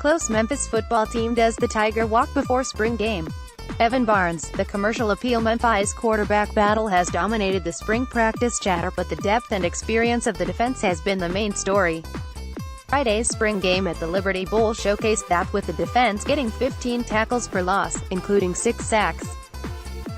Close Memphis football team does the Tiger walk before spring game. Evan Barnes, the Commercial AppealMemphis quarterback battle has dominated the spring practice chatter, but the depth and experience of the defense has been the main story. Friday's spring game at the Liberty Bowl showcased that, with the defense getting 15 tackles for loss, including 6 sacks.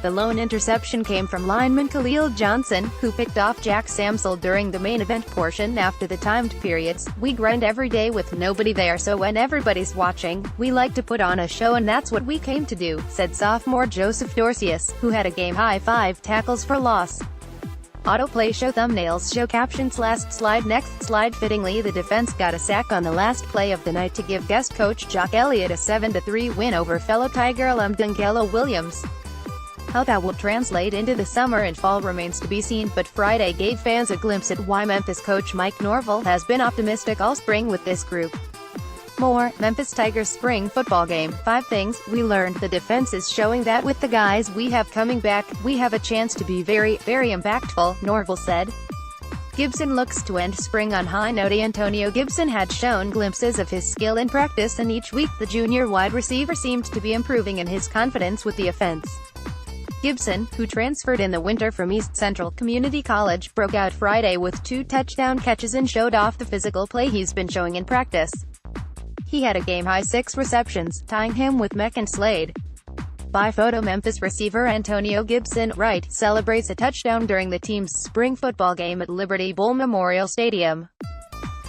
The lone interception came from lineman Khalil Johnson, who picked off Jack Samsel during the main event portion. After the timed periods, we grind every day with nobody there, so when everybody's watching, we like to put on a show, and that's what we came to do, said sophomore Joseph Dorcius, who had a game-high 5 tackles for loss. Autoplay show thumbnails show captions last slide next slide. Fittingly, the defense got a sack on the last play of the night to give guest coach Jock Elliott a 7-3 win over fellow Tiger alum Dangelo Williams. How that will translate into the summer and fall remains to be seen, but Friday gave fans a glimpse at why Memphis coach Mike Norvell has been optimistic all spring with this group. More, Memphis Tigers spring football game. 5 things we learned. The defense is showing that with the guys we have coming back, we have a chance to be very, very impactful, Norvell said. Gibson looks to end spring on high note. Antonio Gibson had shown glimpses of his skill in practice, and each week the junior wide receiver seemed to be improving in his confidence with the offense. Gibson, who transferred in the winter from East Central Community College, broke out Friday with 2 touchdown catches and showed off the physical play he's been showing in practice. He had a game-high 6 receptions, tying him with Meck and Slade. By photo, Memphis receiver Antonio Gibson, right, celebrates a touchdown during the team's spring football game at Liberty Bowl Memorial Stadium.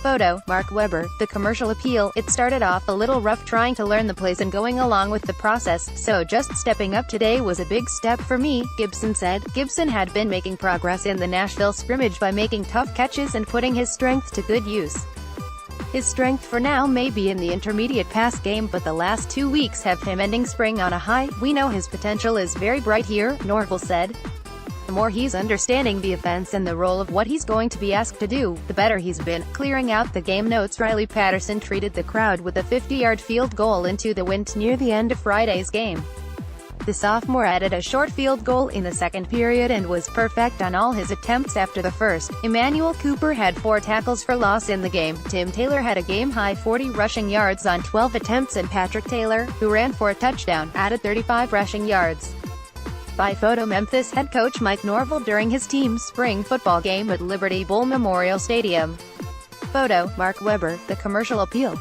Photo, Mark Weber, the Commercial Appeal. It started off a little rough trying to learn the plays and going along with the process, so just stepping up today was a big step for me, Gibson said. Gibson had been making progress in the Nashville scrimmage by making tough catches and putting his strength to good use. His strength for now may be in the intermediate pass game, but the last 2 weeks have him ending spring on a high. We know his potential is very bright here, Norvell said. The more he's understanding the offense and the role of what he's going to be asked to do, the better he's been. Clearing out the game notes, Riley Patterson treated the crowd with a 50-yard field goal into the wind near the end of Friday's game. The sophomore added a short field goal in the second period and was perfect on all his attempts after the first. Emmanuel Cooper had 4 tackles for loss in the game. Tim Taylor had a game-high 40 rushing yards on 12 attempts, and Patrick Taylor, who ran for a touchdown, added 35 rushing yards. By photo, Memphis head coach Mike Norvell during his team's spring football game at Liberty Bowl Memorial Stadium. Photo, Mark Weber, the Commercial Appeal.